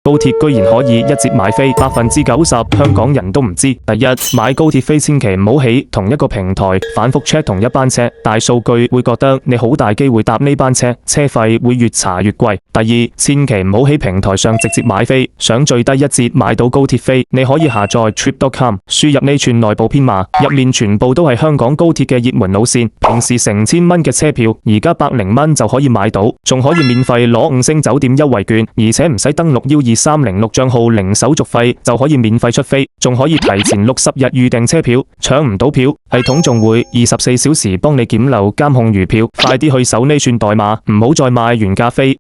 高鐵居然可以一折買飛，90%香港人都唔知。第一，買高鐵飛千祈唔好喺同一個平台反覆 check 同一班車，大數據會覺得你好大機會搭呢班車，車費會越查越貴。第二，千祈唔好喺平台上直接買飛，想最低一折買到高鐵飛，你可以下載 trip.com， 輸入呢串內部編碼，入面全部都係香港高鐵嘅熱門路線，平時成千蚊嘅車票，而家百零蚊就可以買到，仲可以免費攞5星酒店優惠券，而且唔使登錄12306賬號，零手續費就可以免費出飛，仲可以提前60日預訂車票，搶唔到票，系統仲會24小時幫你檢漏監控餘票，快啲去搜呢串代碼，唔好再買原價飛。